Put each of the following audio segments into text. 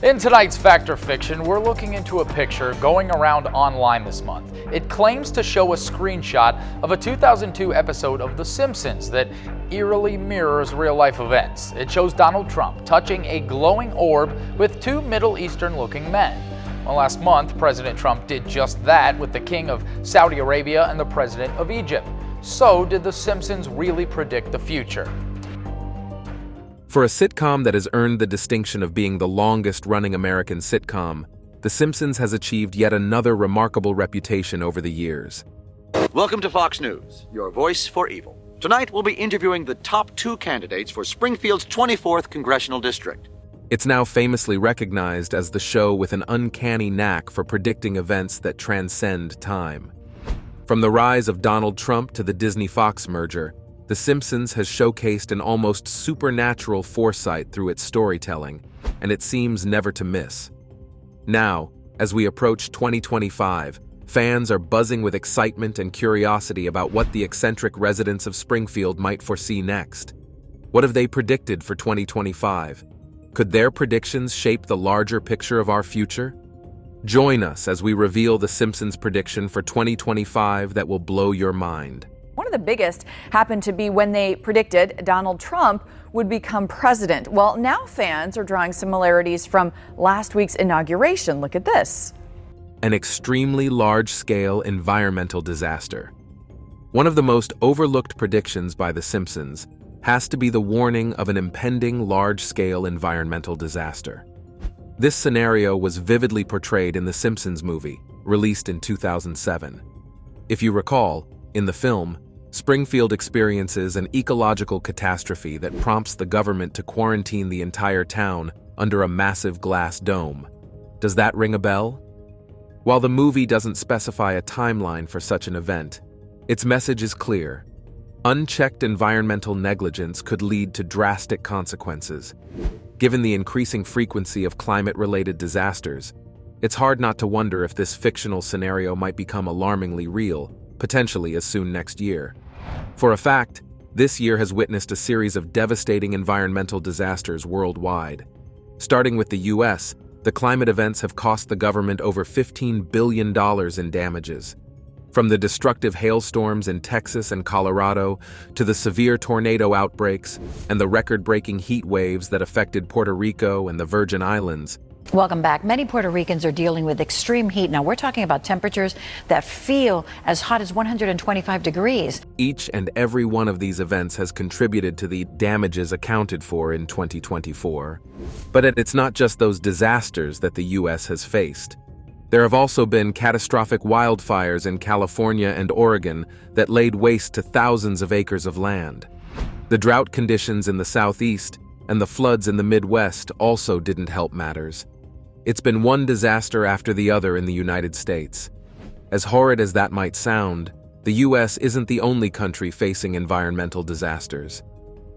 In tonight's Fact or Fiction, we're looking into a picture going around online this month. It claims to show a screenshot of a 2002 episode of The Simpsons that eerily mirrors real-life events. It shows Donald Trump touching a glowing orb with two Middle Eastern-looking men. Well, last month, President Trump did just that with the King of Saudi Arabia and the President of Egypt. So, did The Simpsons really predict the future? For a sitcom that has earned the distinction of being the longest-running American sitcom, The Simpsons has achieved yet another remarkable reputation over the years. Welcome to Fox News, your voice for evil. Tonight, we'll be interviewing the top two candidates for Springfield's 24th Congressional District. It's now famously recognized as the show with an uncanny knack for predicting events that transcend time. From the rise of Donald Trump to the Disney-Fox merger, The Simpsons has showcased an almost supernatural foresight through its storytelling, and it seems never to miss. Now, as we approach 2025, fans are buzzing with excitement and curiosity about what the eccentric residents of Springfield might foresee next. What have they predicted for 2025? Could their predictions shape the larger picture of our future? Join us as we reveal The Simpsons' prediction for 2025 that will blow your mind. One of the biggest happened to be when they predicted Donald Trump would become president. Well, now fans are drawing similarities from last week's inauguration. Look at this. An extremely large-scale environmental disaster. One of the most overlooked predictions by The Simpsons has to be the warning of an impending large-scale environmental disaster. This scenario was vividly portrayed in the Simpsons movie, released in 2007. If you recall, in the film, Springfield experiences an ecological catastrophe that prompts the government to quarantine the entire town under a massive glass dome. Does that ring a bell? While the movie doesn't specify a timeline for such an event, its message is clear. Unchecked environmental negligence could lead to drastic consequences. Given the increasing frequency of climate-related disasters, it's hard not to wonder if this fictional scenario might become alarmingly real, potentially as soon next year. For a fact, this year has witnessed a series of devastating environmental disasters worldwide. Starting with the US, the climate events have cost the government over $15 billion in damages. From the destructive hailstorms in Texas and Colorado to the severe tornado outbreaks and the record-breaking heat waves that affected Puerto Rico and the Virgin Islands. Welcome back. Many Puerto Ricans are dealing with extreme heat. Now, we're talking about temperatures that feel as hot as 125 degrees. Each and every one of these events has contributed to the damages accounted for in 2024. But it's not just those disasters that the U.S. has faced. There have also been catastrophic wildfires in California and Oregon that laid waste to thousands of acres of land. The drought conditions in the Southeast and the floods in the Midwest also didn't help matters. It's been one disaster after the other in the United States. As horrid as that might sound, the U.S. isn't the only country facing environmental disasters.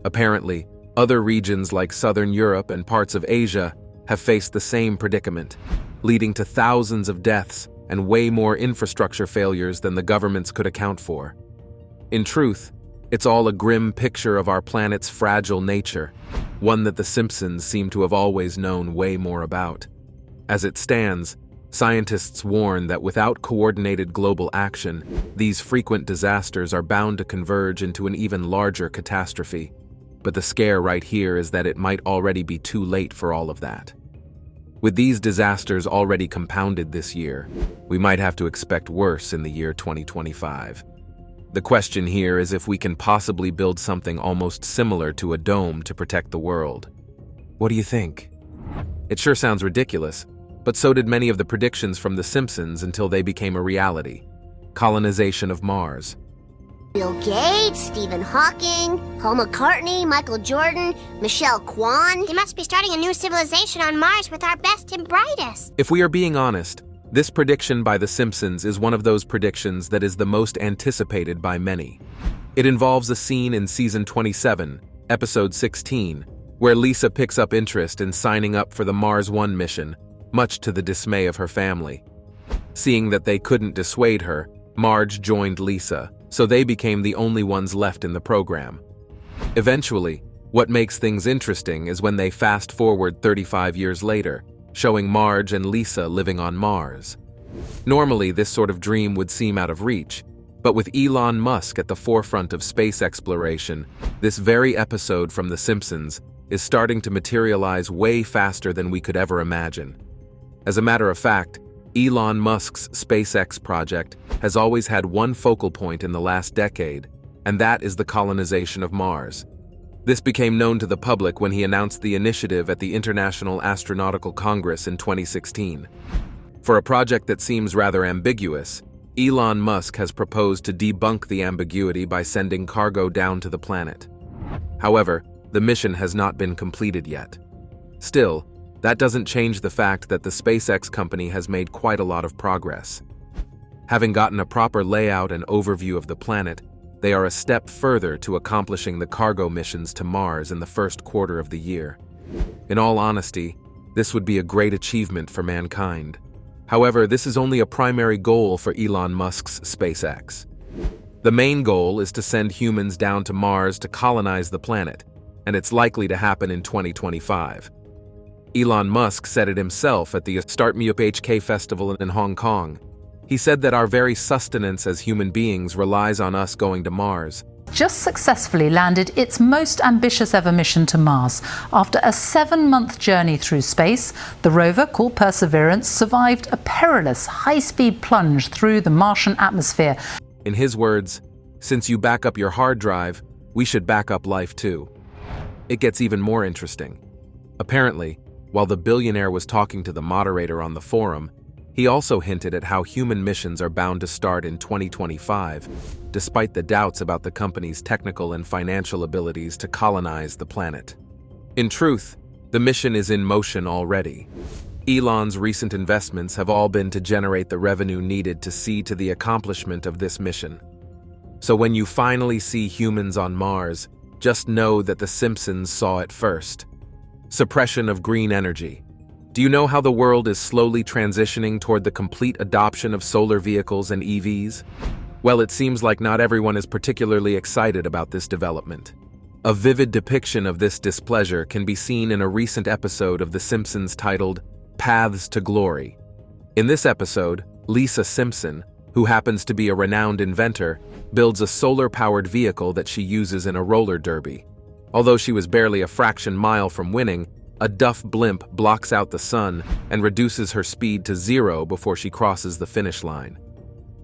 Apparently, other regions like Southern Europe and parts of Asia have faced the same predicament, leading to thousands of deaths and way more infrastructure failures than the governments could account for. In truth, it's all a grim picture of our planet's fragile nature, one that The Simpsons seem to have always known way more about. As it stands, scientists warn that without coordinated global action, these frequent disasters are bound to converge into an even larger catastrophe. But the scare right here is that it might already be too late for all of that. With these disasters already compounded this year, we might have to expect worse in the year 2025. The question here is if we can possibly build something almost similar to a dome to protect the world. What do you think? It sure sounds ridiculous, but so did many of the predictions from The Simpsons until they became a reality. Colonization of Mars. Bill Gates, Stephen Hawking, Paul McCartney, Michael Jordan, Michelle Kwan. They must be starting a new civilization on Mars with our best and brightest. If we are being honest, this prediction by The Simpsons is one of those predictions that is the most anticipated by many. It involves a scene in season 27, episode 16, where Lisa picks up interest in signing up for the Mars One mission, much to the dismay of her family. Seeing that they couldn't dissuade her, Marge joined Lisa, so they became the only ones left in the program. Eventually, what makes things interesting is when they fast forward 35 years later, showing Marge and Lisa living on Mars. Normally, this sort of dream would seem out of reach, but with Elon Musk at the forefront of space exploration, this very episode from The Simpsons is starting to materialize way faster than we could ever imagine. As a matter of fact, Elon Musk's SpaceX project has always had one focal point in the last decade, and that is the colonization of Mars. This became known to the public when he announced the initiative at the International Astronautical Congress in 2016. For a project that seems rather ambiguous, Elon Musk has proposed to debunk the ambiguity by sending cargo down to the planet. However, the mission has not been completed yet. Still, that doesn't change the fact that the SpaceX company has made quite a lot of progress. Having gotten a proper layout and overview of the planet, they are a step further to accomplishing the cargo missions to Mars in the first quarter of the year. In all honesty, this would be a great achievement for mankind. However, this is only a primary goal for Elon Musk's SpaceX. The main goal is to send humans down to Mars to colonize the planet, and it's likely to happen in 2025. Elon Musk said it himself at the Start Me Up HK festival in Hong Kong. He said that our very sustenance as human beings relies on us going to Mars. Just successfully landed its most ambitious ever mission to Mars. After a 7-month journey through space, the rover, called Perseverance, survived a perilous high-speed plunge through the Martian atmosphere. In his words, "Since you back up your hard drive, we should back up life too." It gets even more interesting. Apparently, while the billionaire was talking to the moderator on the forum, he also hinted at how human missions are bound to start in 2025, despite the doubts about the company's technical and financial abilities to colonize the planet. In truth, the mission is in motion already. Elon's recent investments have all been to generate the revenue needed to see to the accomplishment of this mission. So when you finally see humans on Mars, just know that The Simpsons saw it first. Suppression of green energy. Do you know how the world is slowly transitioning toward the complete adoption of solar vehicles and EVs? Well, it seems like not everyone is particularly excited about this development. A vivid depiction of this displeasure can be seen in a recent episode of The Simpsons titled Paths to Glory. In this episode, Lisa Simpson, who happens to be a renowned inventor, builds a solar-powered vehicle that she uses in a roller derby. Although she was barely a fraction mile from winning, a Duff blimp blocks out the sun and reduces her speed to 0 before she crosses the finish line.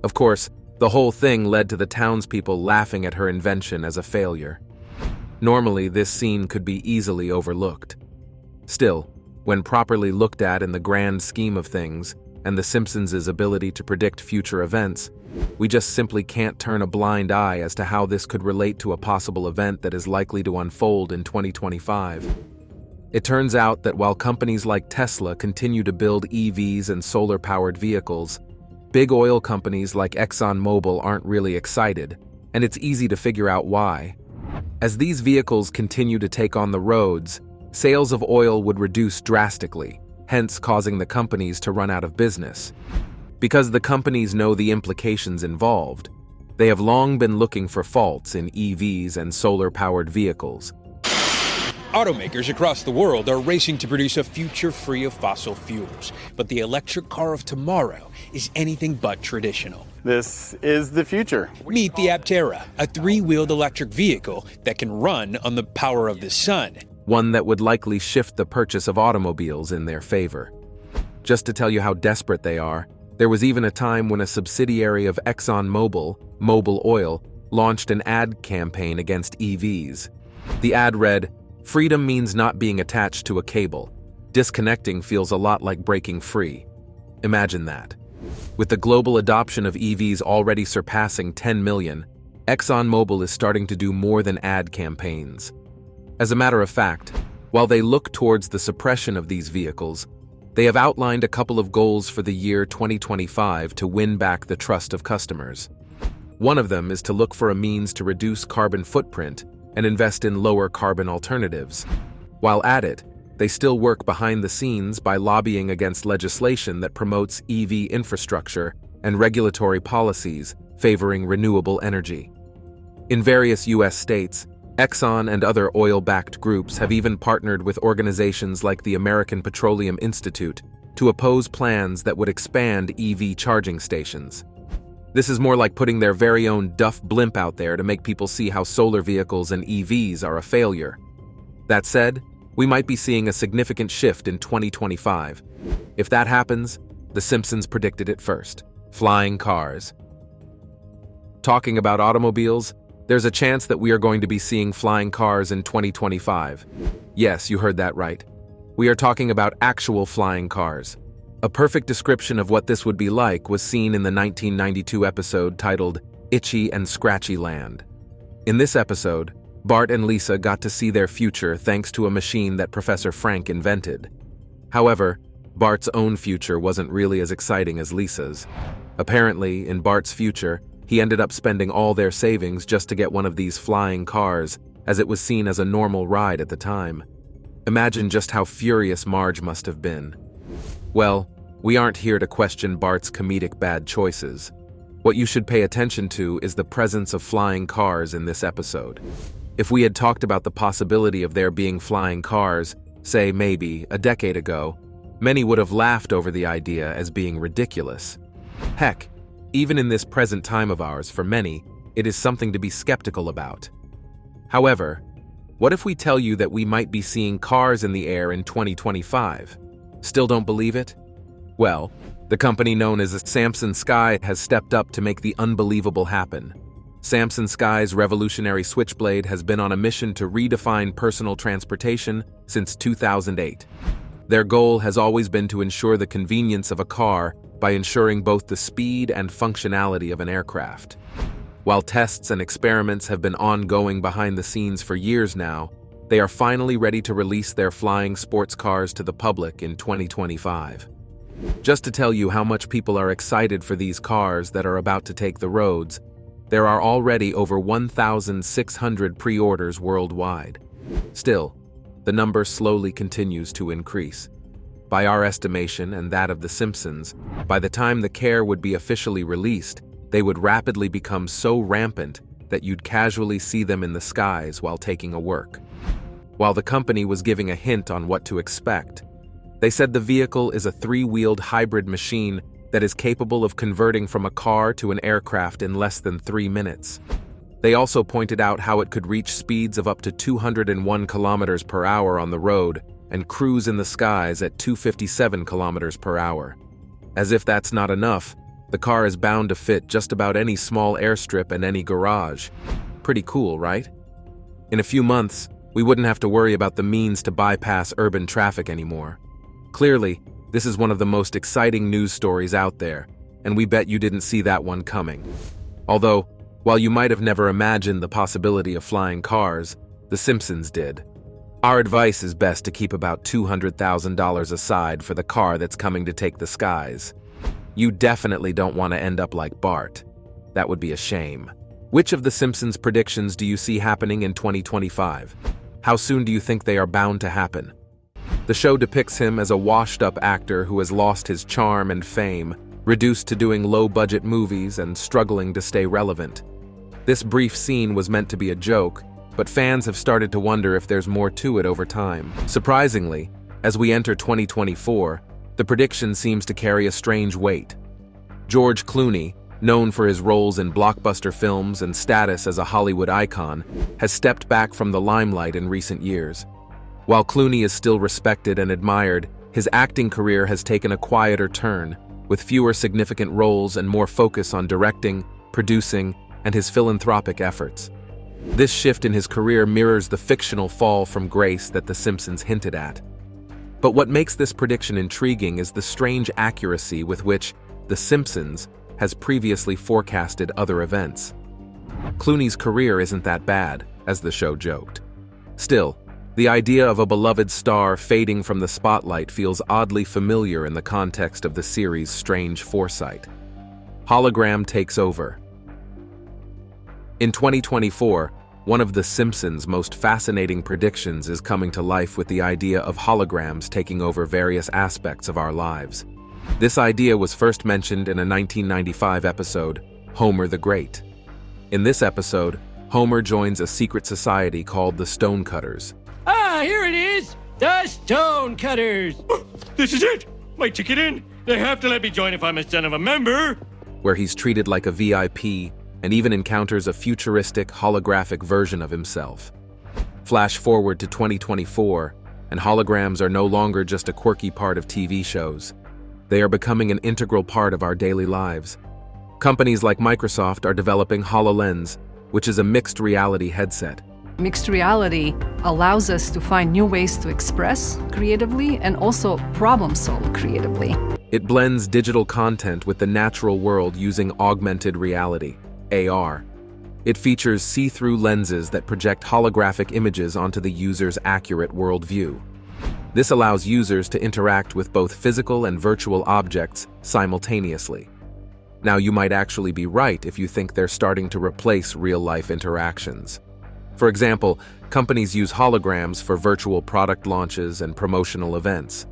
Of course, the whole thing led to the townspeople laughing at her invention as a failure. Normally, this scene could be easily overlooked. Still, when properly looked at in the grand scheme of things, and The Simpsons' ability to predict future events, we just simply can't turn a blind eye as to how this could relate to a possible event that is likely to unfold in 2025. It turns out that while companies like Tesla continue to build EVs and solar-powered vehicles, big oil companies like ExxonMobil aren't really excited, and it's easy to figure out why. As these vehicles continue to take on the roads, sales of oil would reduce drastically, hence causing the companies to run out of business. Because the companies know the implications involved, they have long been looking for faults in EVs and solar-powered vehicles. Automakers across the world are racing to produce a future free of fossil fuels, but the electric car of tomorrow is anything but traditional. This is the future. Meet the Aptera, a 3-wheeled electric vehicle that can run on the power of the sun. One that would likely shift the purchase of automobiles in their favor. Just to tell you how desperate they are, there was even a time when a subsidiary of ExxonMobil, Mobil Oil, launched an ad campaign against EVs. The ad read, "Freedom means not being attached to a cable. Disconnecting feels a lot like breaking free." Imagine that. With the global adoption of EVs already surpassing 10 million, ExxonMobil is starting to do more than ad campaigns. As a matter of fact, while they look towards the suppression of these vehicles, they have outlined a couple of goals for the year 2025 to win back the trust of customers. One of them is to look for a means to reduce carbon footprint and invest in lower carbon alternatives. While at it, they still work behind the scenes by lobbying against legislation that promotes EV infrastructure and regulatory policies favoring renewable energy. In various U.S. states, Exxon and other oil-backed groups have even partnered with organizations like the American Petroleum Institute to oppose plans that would expand EV charging stations. This is more like putting their very own Duff blimp out there to make people see how solar vehicles and EVs are a failure. That said, we might be seeing a significant shift in 2025. If that happens, The Simpsons predicted it first: flying cars. Talking about automobiles, there's a chance that we are going to be seeing flying cars in 2025. Yes, you heard that right. We are talking about actual flying cars. A perfect description of what this would be like was seen in the 1992 episode titled Itchy and Scratchy Land. In this episode, Bart and Lisa got to see their future thanks to a machine that Professor Frank invented. However, Bart's own future wasn't really as exciting as Lisa's. Apparently, in Bart's future, he ended up spending all their savings just to get one of these flying cars, as it was seen as a normal ride at the time. Imagine just how furious Marge must have been. Well, we aren't here to question Bart's comedic bad choices. What you should pay attention to is the presence of flying cars in this episode. If we had talked about the possibility of there being flying cars, say maybe a decade ago, many would have laughed over the idea as being ridiculous. Heck, even in this present time of ours, for many, it is something to be skeptical about. However, what if we tell you that we might be seeing cars in the air in 2025? Still don't believe it? Well, the company known as Samson Sky has stepped up to make the unbelievable happen. Samson Sky's revolutionary Switchblade has been on a mission to redefine personal transportation since 2008. Their goal has always been to ensure the convenience of a car by ensuring both the speed and functionality of an aircraft. While tests and experiments have been ongoing behind the scenes for years now, they are finally ready to release their flying sports cars to the public in 2025. Just to tell you how much people are excited for these cars that are about to take the roads, there are already over 1,600 pre-orders worldwide. Still, the number slowly continues to increase. By our estimation and that of The Simpsons, by the time the car would be officially released, they would rapidly become so rampant that you'd casually see them in the skies while taking a work. While the company was giving a hint on what to expect, they said the vehicle is a three-wheeled hybrid machine that is capable of converting from a car to an aircraft in less than 3 minutes. They also pointed out how it could reach speeds of up to 201 kilometers per hour on the road and cruise in the skies at 257 kilometers per hour. As if that's not enough, the car is bound to fit just about any small airstrip and any garage. Pretty cool, right? In a few months, we wouldn't have to worry about the means to bypass urban traffic anymore. Clearly, this is one of the most exciting news stories out there, and we bet you didn't see that one coming. Although, while you might have never imagined the possibility of flying cars, The Simpsons did. Our advice is best to keep about $200,000 aside for the car that's coming to take the skies. You definitely don't want to end up like Bart. That would be a shame. Which of The Simpsons predictions do you see happening in 2025? How soon do you think they are bound to happen? The show depicts him as a washed-up actor who has lost his charm and fame, reduced to doing low-budget movies and struggling to stay relevant. This brief scene was meant to be a joke, but fans have started to wonder if there's more to it over time. Surprisingly, as we enter 2024, the prediction seems to carry a strange weight. George Clooney, known for his roles in blockbuster films and status as a Hollywood icon, has stepped back from the limelight in recent years. While Clooney is still respected and admired, his acting career has taken a quieter turn, with fewer significant roles and more focus on directing, producing, and his philanthropic efforts. This shift in his career mirrors the fictional fall from grace that The Simpsons hinted at. But what makes this prediction intriguing is the strange accuracy with which The Simpsons has previously forecasted other events. Clooney's career isn't that bad, as the show joked. Still, the idea of a beloved star fading from the spotlight feels oddly familiar in the context of the series' strange foresight. Hologram takes over. In 2024, one of The Simpsons' most fascinating predictions is coming to life with the idea of holograms taking over various aspects of our lives. This idea was first mentioned in a 1995 episode, Homer the Great. In this episode, Homer joins a secret society called the Stonecutters. Ah, here it is! The Stonecutters! This is it! My ticket in! They have to let me join if I'm a son of a member! Where he's treated like a VIP and even encounters a futuristic, holographic version of himself. Flash forward to 2024, and holograms are no longer just a quirky part of TV shows. They are becoming an integral part of our daily lives. Companies like Microsoft are developing HoloLens, which is a mixed reality headset. Mixed reality allows us to find new ways to express creatively and also problem solve creatively. It blends digital content with the natural world using augmented reality, AR. It features see-through lenses that project holographic images onto the user's accurate worldview. This allows users to interact with both physical and virtual objects simultaneously. Now, you might actually be right if you think they're starting to replace real-life interactions. For example, companies use holograms for virtual product launches and promotional events.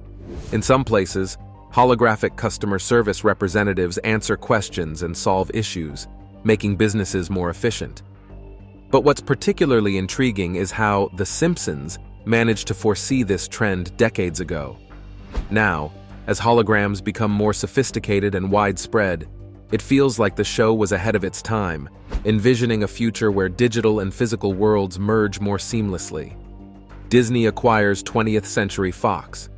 In some places, holographic customer service representatives answer questions and solve issues, making businesses more efficient. But what's particularly intriguing is how The Simpsons managed to foresee this trend decades ago. Now, as holograms become more sophisticated and widespread, it feels like the show was ahead of its time, envisioning a future where digital and physical worlds merge more seamlessly. Disney acquires 20th Century Fox.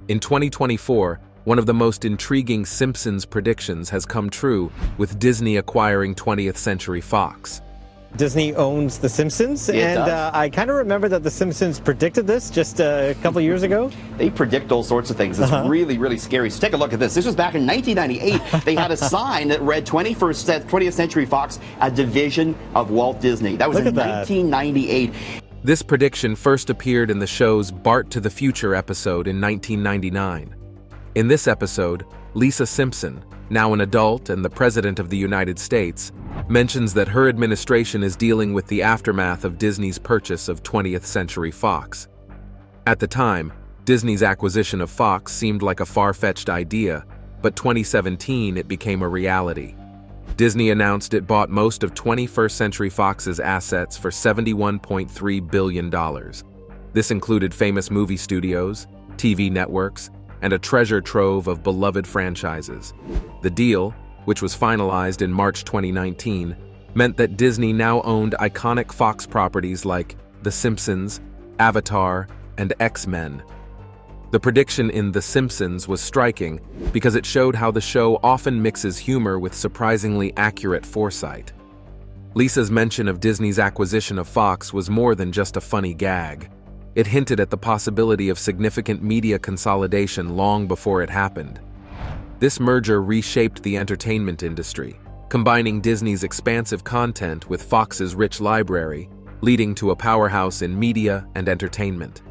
In 2024, one of the most intriguing Simpsons predictions has come true, with Disney acquiring 20th Century Fox. Disney owns The Simpsons, and I kind of remember that The Simpsons predicted this just a couple years ago. They predict all sorts of things. It's really, really scary. So take a look at this. This was back in 1998. They had a sign that read 20th Century Fox, a division of Walt Disney. That was in 1998. This prediction first appeared in the show's Bart to the Future episode in 1999. In this episode, Lisa Simpson, now an adult and the President of the United States, mentions that her administration is dealing with the aftermath of Disney's purchase of 20th Century Fox. At the time, Disney's acquisition of Fox seemed like a far-fetched idea, but 2017 it became a reality. Disney announced it bought most of 21st Century Fox's assets for $71.3 billion. This included famous movie studios, TV networks, and a treasure trove of beloved franchises. The deal, which was finalized in March 2019, meant that Disney now owned iconic Fox properties like The Simpsons, Avatar, and X-Men. The prediction in The Simpsons was striking because it showed how the show often mixes humor with surprisingly accurate foresight. Lisa's mention of Disney's acquisition of Fox was more than just a funny gag. It hinted at the possibility of significant media consolidation long before it happened. This merger reshaped the entertainment industry, combining Disney's expansive content with Fox's rich library, leading to a powerhouse in media and entertainment.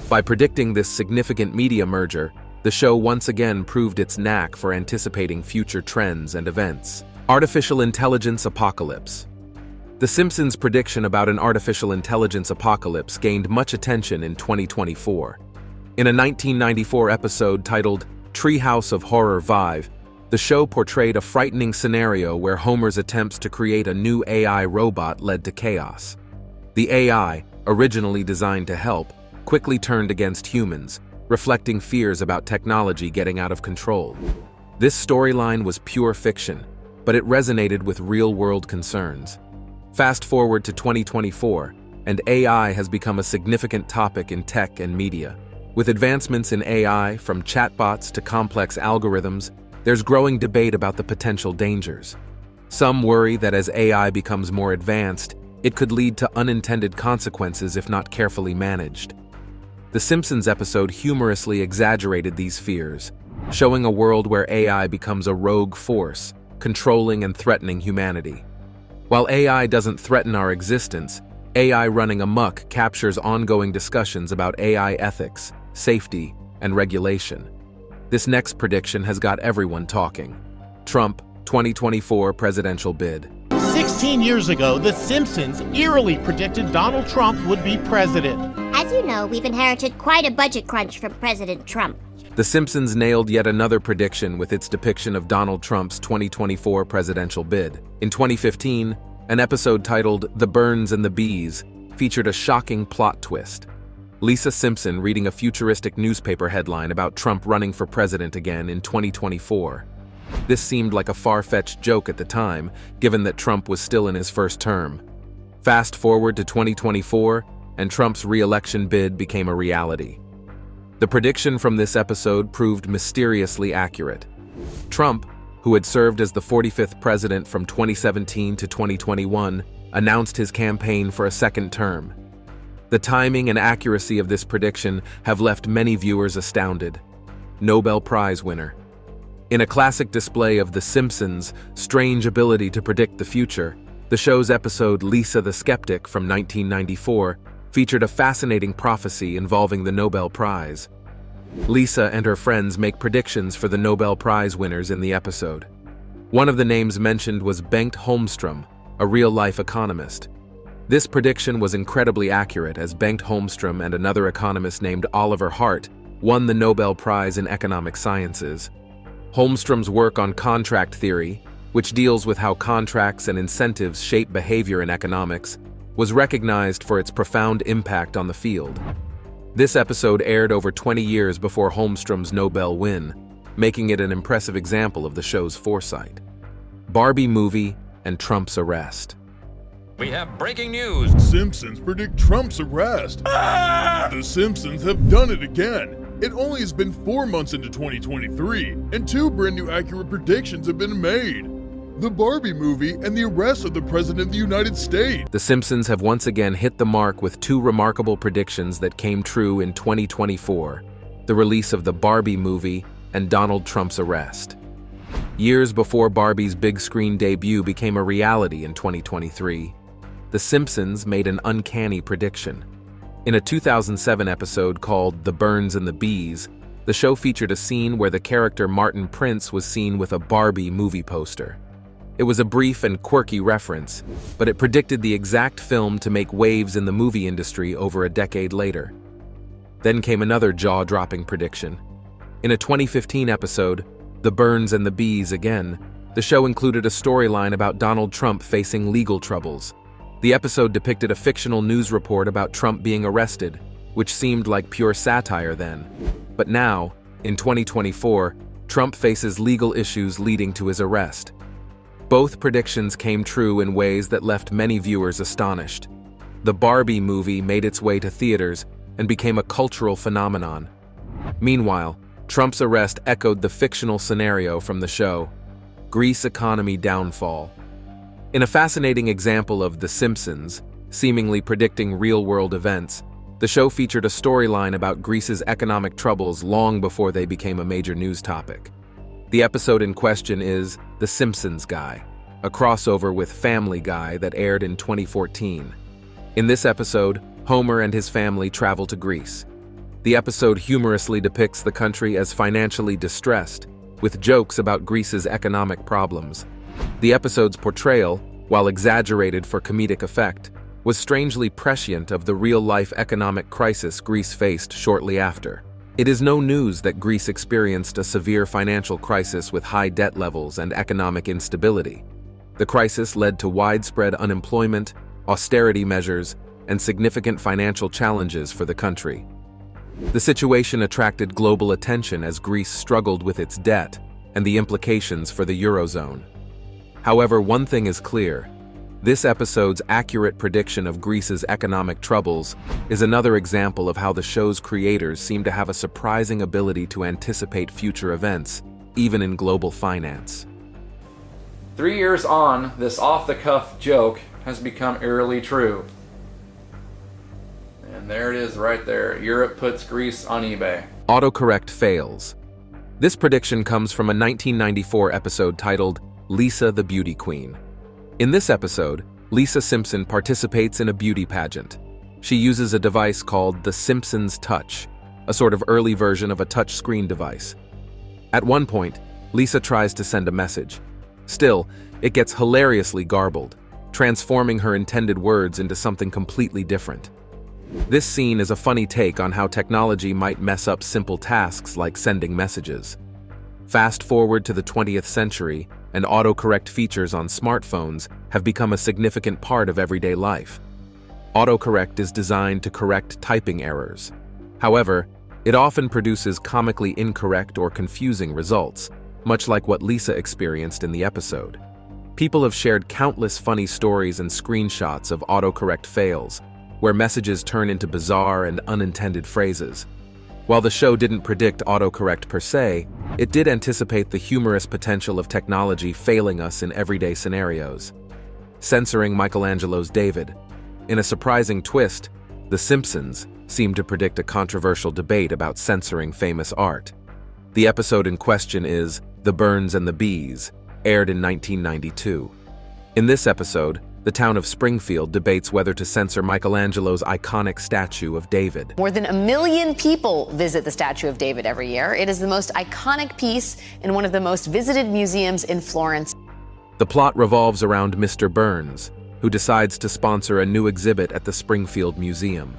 By predicting this significant media merger, the show once again proved its knack for anticipating future trends and events. Artificial intelligence apocalypse. The Simpsons' prediction about an artificial intelligence apocalypse gained much attention in 2024. In a 1994 episode titled Treehouse of Horror Vive, the show portrayed a frightening scenario where Homer's attempts to create a new AI robot led to chaos. The AI, originally designed to help, quickly turned against humans, reflecting fears about technology getting out of control. This storyline was pure fiction, but it resonated with real-world concerns. Fast forward to 2024, and AI has become a significant topic in tech and media. With advancements in AI, from chatbots to complex algorithms, there's growing debate about the potential dangers. Some worry that as AI becomes more advanced, it could lead to unintended consequences if not carefully managed. The Simpsons episode humorously exaggerated these fears, showing a world where AI becomes a rogue force, controlling and threatening humanity. While AI doesn't threaten our existence, AI running amok captures ongoing discussions about AI ethics, safety, and regulation. This next prediction has got everyone talking. Trump, 2024 presidential bid. 16 years ago, The Simpsons eerily predicted Donald Trump would be president. As you know, we've inherited quite a budget crunch from President Trump. The Simpsons nailed yet another prediction with its depiction of Donald Trump's 2024 presidential bid. In 2015, An episode titled The Burns and the Bees featured a shocking plot twist. Lisa Simpson reading a futuristic newspaper headline about Trump running for president again in 2024. This seemed like a far-fetched joke at the time, given that Trump was still in his first term. Fast forward to 2024, and Trump's re-election bid became a reality. The prediction from this episode proved mysteriously accurate. Trump, who had served as the 45th president from 2017 to 2021, announced his campaign for a second term. The timing and accuracy of this prediction have left many viewers astounded. Nobel Prize winner. In a classic display of The Simpsons' strange ability to predict the future, the show's episode Lisa the Skeptic from 1994 featured a fascinating prophecy involving the Nobel Prize. Lisa and her friends make predictions for the Nobel Prize winners in the episode. One of the names mentioned was Bengt Holmstrom, a real-life economist. This prediction was incredibly accurate, as Bengt Holmstrom and another economist named Oliver Hart won the Nobel Prize in Economic Sciences. Holmstrom's work on contract theory, which deals with how contracts and incentives shape behavior in economics, was recognized for its profound impact on the field. This episode aired over 20 years before Holmstrom's Nobel win, making it an impressive example of the show's foresight. Barbie movie and Trump's arrest. We have breaking news. Simpsons predict Trump's arrest. The Simpsons have done it again. It only has been 4 months into 2023, and 2 brand new accurate predictions have been made. The Barbie movie and the arrest of the President of the United States. The Simpsons have once again hit the mark with 2 remarkable predictions that came true in 2024, the release of the Barbie movie and Donald Trump's arrest. Years before Barbie's big screen debut became a reality in 2023, The Simpsons made an uncanny prediction. In a 2007 episode called The Burns and the Bees, the show featured a scene where the character Martin Prince was seen with a Barbie movie poster. It was a brief and quirky reference, but it predicted the exact film to make waves in the movie industry over a decade later. Then came another jaw-dropping prediction. In a 2015 episode, The Burns and the Bees again, the show included a storyline about Donald Trump facing legal troubles. The episode depicted a fictional news report about Trump being arrested, which seemed like pure satire then. But now, in 2024, Trump faces legal issues leading to his arrest. Both predictions came true in ways that left many viewers astonished. The Barbie movie made its way to theaters and became a cultural phenomenon. Meanwhile, Trump's arrest echoed the fictional scenario from the show, Greece economy downfall. In a fascinating example of The Simpsons, seemingly predicting real-world events, the show featured a storyline about Greece's economic troubles long before they became a major news topic. The episode in question is The Simpsons Guy, a crossover with Family Guy that aired in 2014. In this episode, Homer and his family travel to Greece. The episode humorously depicts the country as financially distressed, with jokes about Greece's economic problems. The episode's portrayal, while exaggerated for comedic effect, was strangely prescient of the real-life economic crisis Greece faced shortly after. It is no news that Greece experienced a severe financial crisis with high debt levels and economic instability. The crisis led to widespread unemployment, austerity measures, and significant financial challenges for the country. The situation attracted global attention as Greece struggled with its debt and the implications for the Eurozone. However, one thing is clear. This episode's accurate prediction of Greece's economic troubles is another example of how the show's creators seem to have a surprising ability to anticipate future events, even in global finance. 3 years on, this off-the-cuff joke has become eerily true. And there it is right there. Europe puts Greece on eBay. Autocorrect fails. This prediction comes from a 1994 episode titled Lisa the Beauty Queen. In this episode, Lisa Simpson participates in a beauty pageant. She uses a device called the Simpsons Touch, a sort of early version of a touch-screen device. At one point, Lisa tries to send a message. Still, it gets hilariously garbled, transforming her intended words into something completely different. This scene is a funny take on how technology might mess up simple tasks like sending messages. Fast forward to the 20th century, and autocorrect features on smartphones have become a significant part of everyday life. Autocorrect is designed to correct typing errors. However, it often produces comically incorrect or confusing results, much like what Lisa experienced in the episode. People have shared countless funny stories and screenshots of autocorrect fails, where messages turn into bizarre and unintended phrases. While the show didn't predict autocorrect per se, it did anticipate the humorous potential of technology failing us in everyday scenarios. Censoring Michelangelo's David. In a surprising twist, The Simpsons seemed to predict a controversial debate about censoring famous art. The episode in question is The Birds and the Bees, aired in 1992. In this episode, the town of Springfield debates whether to censor Michelangelo's iconic statue of David. More than 1 million people visit the Statue of David every year. It is the most iconic piece in one of the most visited museums in Florence. The plot revolves around Mr. Burns, who decides to sponsor a new exhibit at the Springfield Museum.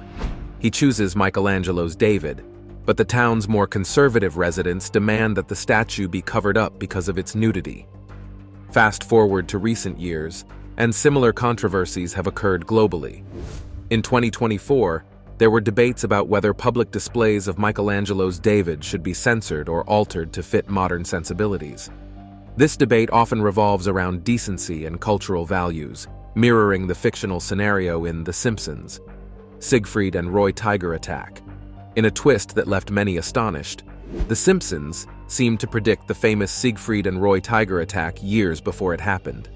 He chooses Michelangelo's David, but the town's more conservative residents demand that the statue be covered up because of its nudity. Fast forward to recent years, and similar controversies have occurred globally. In 2024, there were debates about whether public displays of Michelangelo's David should be censored or altered to fit modern sensibilities. This debate often revolves around decency and cultural values, mirroring the fictional scenario in The Simpsons, Siegfried and Roy Tiger attack. In a twist that left many astonished, The Simpsons seemed to predict the famous Siegfried and Roy Tiger attack years before it happened.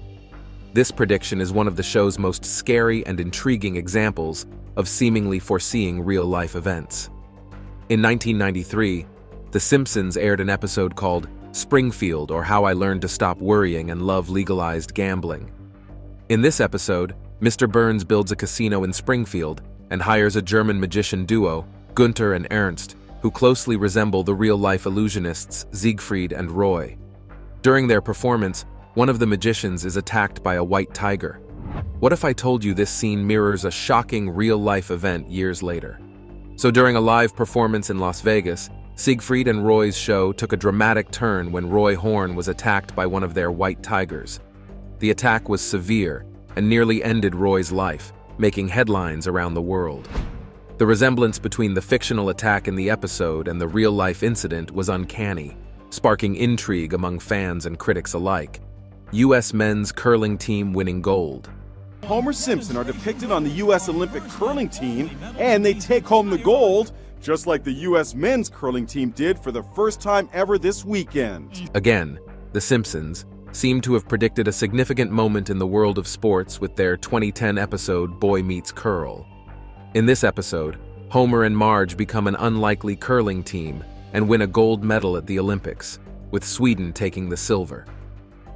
This prediction is one of the show's most scary and intriguing examples of seemingly foreseeing real-life events. In 1993, The Simpsons aired an episode called Springfield, or How I Learned to Stop Worrying and Love Legalized Gambling. In this episode, Mr. Burns builds a casino in Springfield and hires a German magician duo, Gunther and Ernst, who closely resemble the real-life illusionists Siegfried and Roy. During their performance, one of the magicians is attacked by a white tiger. What if I told you this scene mirrors a shocking real-life event years later? So during a live performance in Las Vegas, Siegfried and Roy's show took a dramatic turn when Roy Horn was attacked by one of their white tigers. The attack was severe and nearly ended Roy's life, making headlines around the world. The resemblance between the fictional attack in the episode and the real-life incident was uncanny, sparking intrigue among fans and critics alike. U.S. men's curling team winning gold. Homer Simpson are depicted on the U.S. Olympic curling team, and they take home the gold, just like the U.S. men's curling team did for the first time ever this weekend. Again, The Simpsons seemed to have predicted a significant moment in the world of sports with their 2010 episode Boy Meets Curl. In this episode, Homer and Marge become an unlikely curling team and win a gold medal at the Olympics, with Sweden taking the silver.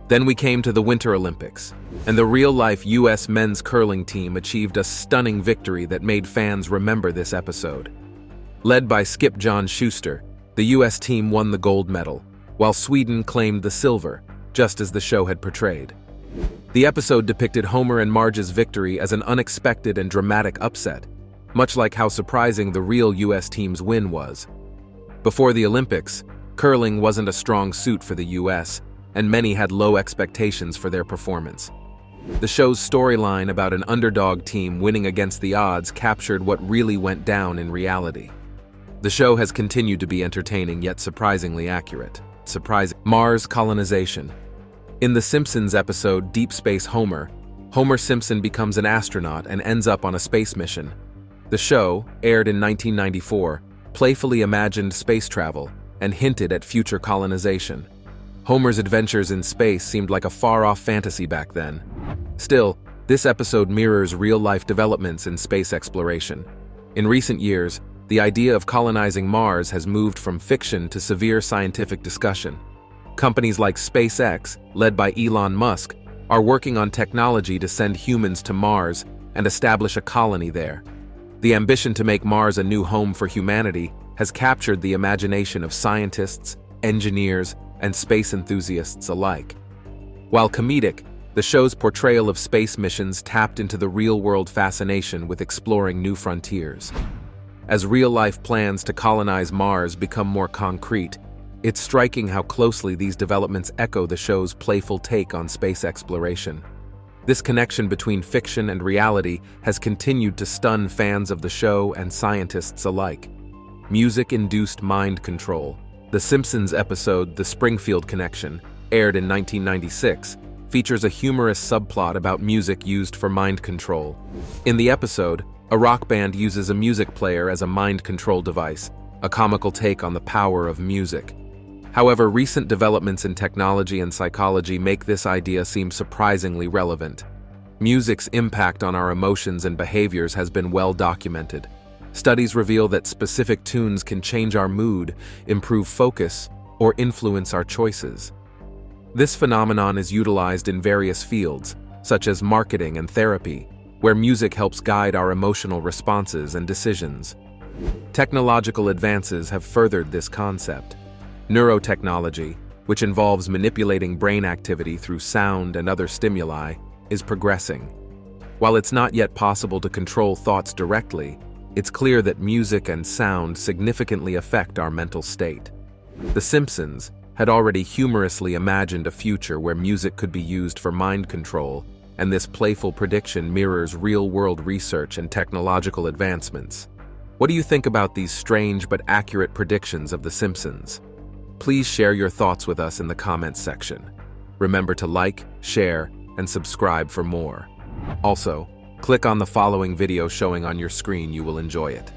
Then we came to the Winter Olympics, and the real-life U.S. men's curling team achieved a stunning victory that made fans remember this episode. Led by Skip John Schuster, the U.S. team won the gold medal, while Sweden claimed the silver, just as the show had portrayed. The episode depicted Homer and Marge's victory as an unexpected and dramatic upset, much like how surprising the real U.S. team's win was. Before the Olympics, curling wasn't a strong suit for the U.S., and many had low expectations for their performance. The show's storyline about an underdog team winning against the odds captured what really went down in reality. The show has continued to be entertaining yet surprisingly accurate. Mars colonization. In The Simpsons episode Deep Space Homer, Homer Simpson becomes an astronaut and ends up on a space mission. The show, aired in 1994, playfully imagined space travel and hinted at future colonization. Homer's adventures in space seemed like a far-off fantasy back then. Still, this episode mirrors real-life developments in space exploration. In recent years, the idea of colonizing Mars has moved from fiction to severe scientific discussion. Companies like SpaceX, led by Elon Musk, are working on technology to send humans to Mars and establish a colony there. The ambition to make Mars a new home for humanity has captured the imagination of scientists, engineers, and space enthusiasts alike. While comedic, the show's portrayal of space missions tapped into the real-world fascination with exploring new frontiers. As real-life plans to colonize Mars become more concrete, It's striking how closely these developments echo the show's playful take on space exploration. This connection between fiction and reality has continued to stun fans of the show and scientists alike. Music-induced mind control. The Simpsons episode The Springfield Connection, aired in 1996, features a humorous subplot about music used for mind control. In the episode, a rock band uses a music player as a mind control device, a comical take on the power of music. However, recent developments in technology and psychology make this idea seem surprisingly relevant. Music's impact on our emotions and behaviors has been well documented. Studies reveal that specific tunes can change our mood, improve focus, or influence our choices. This phenomenon is utilized in various fields, such as marketing and therapy, where music helps guide our emotional responses and decisions. Technological advances have furthered this concept. Neurotechnology, which involves manipulating brain activity through sound and other stimuli, is progressing. While it's not yet possible to control thoughts directly, it's clear that music and sound significantly affect our mental state. The Simpsons had already humorously imagined a future where music could be used for mind control, and this playful prediction mirrors real-world research and technological advancements. What do you think about these strange but accurate predictions of The Simpsons? Please share your thoughts with us in the comments section. Remember to like, share, and subscribe for more. Also, click on the following video showing on your screen. You will enjoy it.